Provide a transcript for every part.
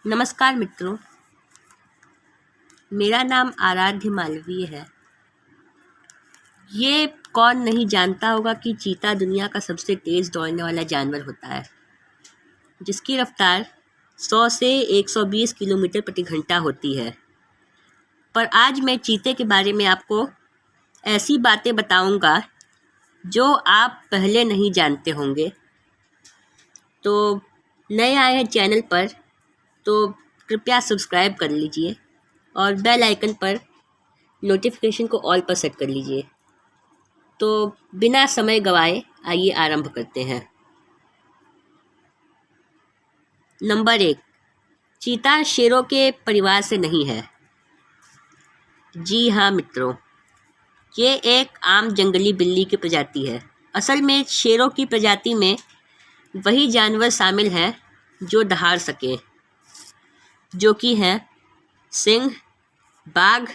नमस्कार मित्रों, मेरा नाम आराध्य मालवीय है। ये कौन नहीं जानता होगा कि चीता दुनिया का सबसे तेज़ दौड़ने वाला जानवर होता है, जिसकी रफ्तार 100 से 120 किलोमीटर प्रति घंटा होती है। पर आज मैं चीते के बारे में आपको ऐसी बातें बताऊंगा जो आप पहले नहीं जानते होंगे। तो नए आए हैं चैनल पर तो कृपया सब्सक्राइब कर लीजिए और बेल आइकन पर नोटिफिकेशन को ऑल पर सेट कर लीजिए। तो बिना समय गवाए आइए आरंभ करते हैं। नंबर 1, चीता शेरों के परिवार से नहीं है। जी हाँ मित्रों, ये एक आम जंगली बिल्ली की प्रजाति है। असल में शेरों की प्रजाति में वही जानवर शामिल हैं जो दहाड़ सके, जो कि हैं सिंह, बाघ,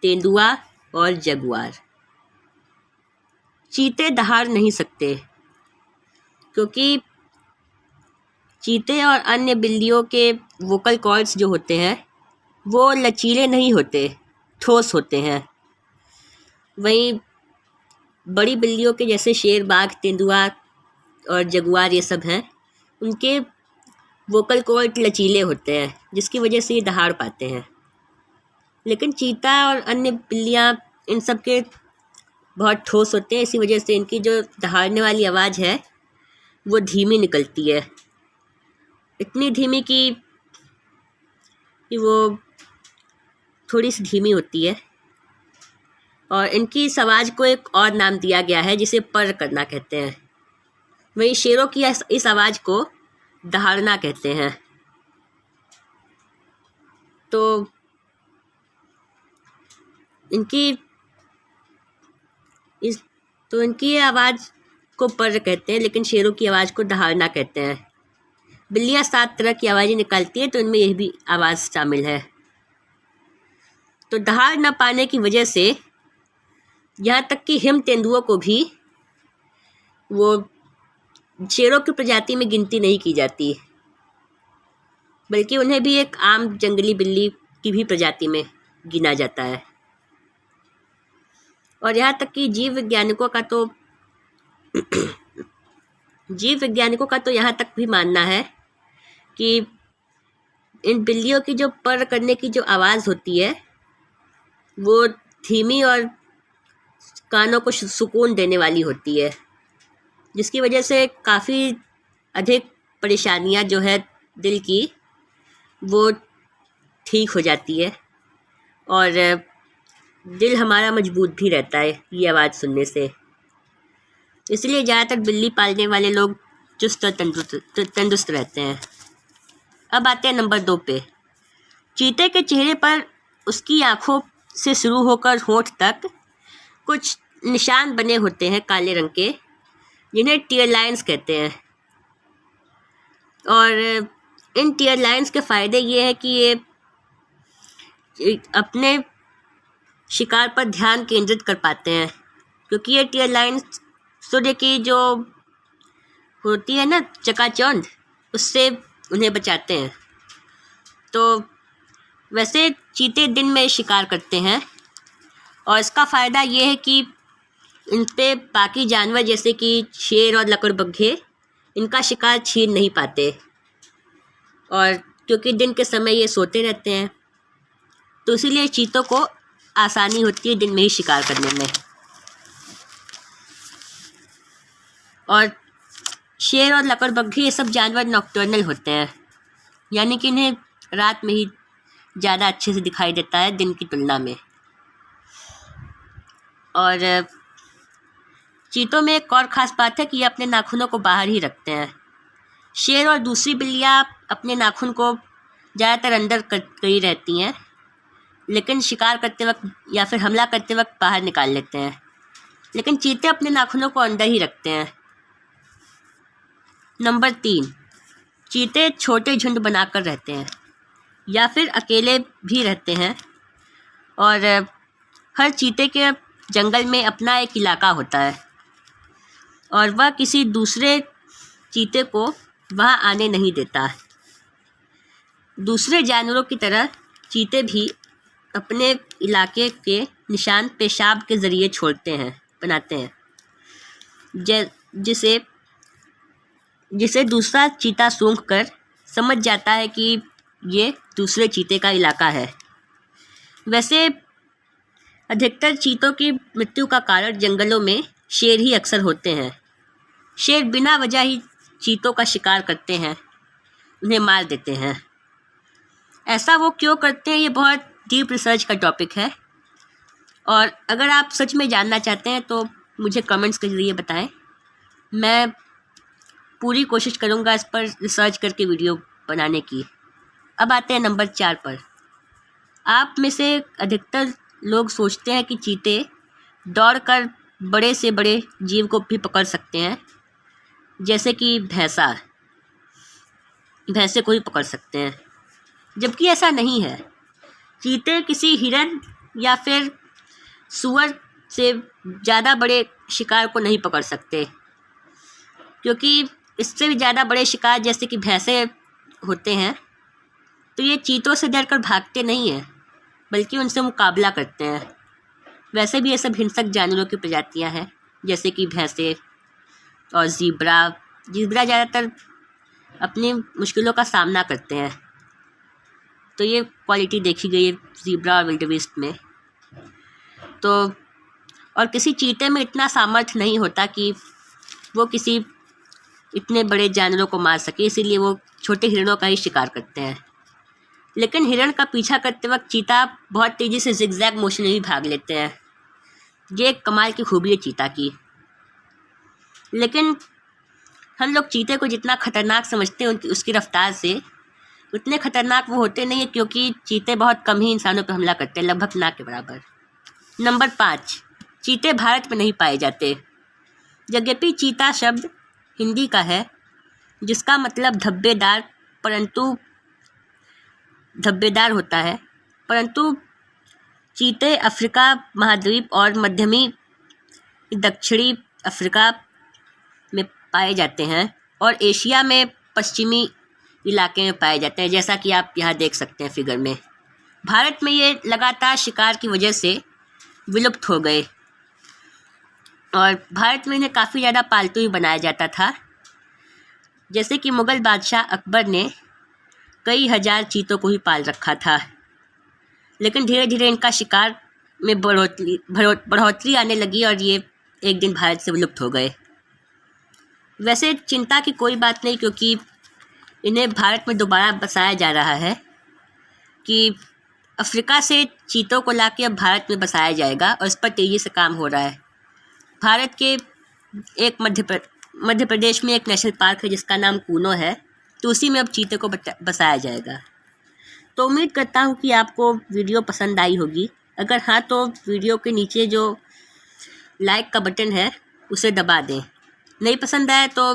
तेंदुआ और जगुआर। चीते दहाड़ नहीं सकते क्योंकि चीते और अन्य बिल्लियों के वोकल कॉर्ड्स जो होते हैं वो लचीले नहीं होते, ठोस होते हैं। वहीं बड़ी बिल्लियों के जैसे शेर, बाघ, तेंदुआ और जगुआर ये सब हैं, उनके वोकल कॉर्ड लचीले होते हैं, जिसकी वजह से ये दहाड़ पाते हैं। लेकिन चीता और अन्य बिल्लियाँ इन सब के बहुत ठोस होते हैं, इसी वजह से इनकी जो दहाड़ने वाली आवाज़ है वो धीमी निकलती है। इतनी धीमी कि वो थोड़ी सी धीमी होती है। और इनकी इस आवाज़ को एक और नाम दिया गया है जिसे पर्र करना कहते हैं। वहीं शेरों की इस आवाज़ को दहाड़ना कहते हैं। तो इनकी आवाज़ को पर्र कहते हैं, लेकिन शेरों की आवाज़ को दहाड़ना कहते हैं। बिल्लियाँ 7 तरह की आवाज़ें निकालती हैं, तो इनमें यह भी आवाज़ शामिल है। तो दहाड़ न पाने की वजह से यहाँ तक कि हिम तेंदुओं को भी वो शेरों की प्रजाति में गिनती नहीं की जाती, बल्कि उन्हें भी एक आम जंगली बिल्ली की भी प्रजाति में गिना जाता है। और यहाँ तक कि जीव वैज्ञानिकों का तो यहाँ तक भी मानना है कि इन बिल्लियों की जो पर्र करने की जो आवाज़ होती है वो धीमी और कानों को सुकून देने वाली होती है, जिसकी वजह से काफ़ी अधिक परेशानियाँ जो है दिल की वो ठीक हो जाती है और दिल हमारा मजबूत भी रहता है ये आवाज़ सुनने से। इसलिए ज़्यादातर बिल्ली पालने वाले लोग चुस्त और तंदुरुस्त रहते हैं। अब आते हैं नंबर 2 पे। चीते के चेहरे पर उसकी आँखों से शुरू होकर होंठ तक कुछ निशान बने होते हैं काले रंग के, जिन्हें टीयर लाइन्स कहते हैं। और इन टीयर लाइन्स के फ़ायदे ये हैं कि ये अपने शिकार पर ध्यान केंद्रित कर पाते हैं, क्योंकि ये टीयर लाइन्स सूर्य की जो होती है ना चकाचौंध, उससे उन्हें बचाते हैं। तो वैसे चीते दिन में शिकार करते हैं और इसका फ़ायदा ये है कि इन पे बाकी जानवर जैसे कि शेर और लकड़बग्घे इनका शिकार छीन नहीं पाते। और क्योंकि दिन के समय ये सोते रहते हैं, तो इसीलिए चीतों को आसानी होती है दिन में ही शिकार करने में। और शेर और लकड़बग्घे ये सब जानवर नॉकटर्नल होते हैं, यानी कि इन्हें रात में ही ज़्यादा अच्छे से दिखाई देता है दिन की तुलना में। और चीतों में एक और ख़ास बात है कि ये अपने नाखूनों को बाहर ही रखते हैं। शेर और दूसरी बिल्लियाँ अपने नाखून को ज़्यादातर अंदर करी रहती हैं, लेकिन शिकार करते वक्त या फिर हमला करते वक्त बाहर निकाल लेते हैं। लेकिन चीते अपने नाखूनों को अंदर ही रखते हैं। नंबर 3, चीते छोटे झुंड बनाकर रहते हैं या फिर अकेले भी रहते हैं। और हर चीते के जंगल में अपना एक इलाका होता है और वह किसी दूसरे चीते को वहाँ आने नहीं देता। दूसरे जानवरों की तरह चीते भी अपने इलाके के निशान पेशाब के ज़रिए बनाते हैं, जिसे जिसे दूसरा चीता सूंघ कर समझ जाता है कि ये दूसरे चीते का इलाका है। वैसे अधिकतर चीतों की मृत्यु का कारण जंगलों में शेर ही अक्सर होते हैं। शेर बिना वजह ही चीतों का शिकार करते हैं, उन्हें मार देते हैं। ऐसा वो क्यों करते हैं, ये बहुत डीप रिसर्च का टॉपिक है, और अगर आप सच में जानना चाहते हैं तो मुझे कमेंट्स के ज़रिए बताएं। मैं पूरी कोशिश करूँगा इस पर रिसर्च करके वीडियो बनाने की। अब आते हैं नंबर 4 पर। आप में से अधिकतर लोग सोचते हैं कि चीते दौड़कर बड़े से बड़े जीव को भी पकड़ सकते हैं, जैसे कि भैंसे को ही पकड़ सकते हैं, जबकि ऐसा नहीं है। चीते किसी हिरन या फिर सूअर से ज़्यादा बड़े शिकार को नहीं पकड़ सकते, क्योंकि इससे भी ज़्यादा बड़े शिकार जैसे कि भैंसे होते हैं तो ये चीतों से डरकर भागते नहीं हैं, बल्कि उनसे मुकाबला करते हैं। वैसे भी ये सब हिंसक जानवरों की प्रजातियां हैं, जैसे कि भैंसे और ज़ीब्रा ज़्यादातर अपनी मुश्किलों का सामना करते हैं, तो ये क्वालिटी देखी गई है ज़ीब्रा और विल्डेबीस्ट में। तो और किसी चीते में इतना सामर्थ्य नहीं होता कि वो किसी इतने बड़े जानवरों को मार सके, इसीलिए वो छोटे हिरणों का ही शिकार करते हैं। लेकिन हिरण का पीछा करते वक्त चीता बहुत तेज़ी से जिगजैग मोशन में भी भाग लेते हैं। ये एक कमाल की खूबी है चीता की। लेकिन हम लोग चीते को जितना खतरनाक समझते हैं उसकी रफ्तार से उतने खतरनाक वो होते नहीं है, क्योंकि चीते बहुत कम ही इंसानों पर हमला करते हैं, लगभग ना के बराबर। नंबर 5, चीते भारत में नहीं पाए जाते। यद्यपि चीता शब्द हिंदी का है, जिसका मतलब धब्बेदार होता है, परंतु चीते अफ्रीका महाद्वीप और मध्यमी दक्षिणी अफ्रीका में पाए जाते हैं और एशिया में पश्चिमी इलाके में पाए जाते हैं, जैसा कि आप यहाँ देख सकते हैं फिगर में। भारत में ये लगातार शिकार की वजह से विलुप्त हो गए और भारत में इन्हें काफ़ी ज़्यादा पालतू ही बनाया जाता था। जैसे कि मुग़ल बादशाह अकबर ने कई हज़ार चीतों को ही पाल रखा था, लेकिन धीरे धीरे इनका शिकार में बढ़ोतरी आने लगी और ये एक दिन भारत से विलुप्त हो गए। वैसे चिंता की कोई बात नहीं, क्योंकि इन्हें भारत में दोबारा बसाया जा रहा है कि अफ्रीका से चीतों को लाके अब भारत में बसाया जाएगा और इस पर तेज़ी से काम हो रहा है। भारत के एक मध्य प्रदेश में एक नेशनल पार्क है जिसका नाम कूनो है, तो उसी में अब चीते को बसाया जाएगा। तो उम्मीद करता हूँ कि आपको वीडियो पसंद आई होगी। अगर हाँ तो वीडियो के नीचे जो लाइक का बटन है उसे दबा दें। नहीं पसंद आए तो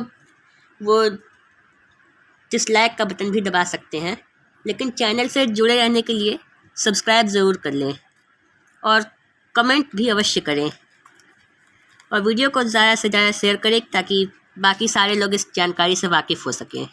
वो डिसलाइक का बटन भी दबा सकते हैं, लेकिन चैनल से जुड़े रहने के लिए सब्सक्राइब ज़रूर कर लें और कमेंट भी अवश्य करें और वीडियो को ज़्यादा से ज़्यादा शेयर करें ताकि बाकी सारे लोग इस जानकारी से वाकिफ़ हो सकें।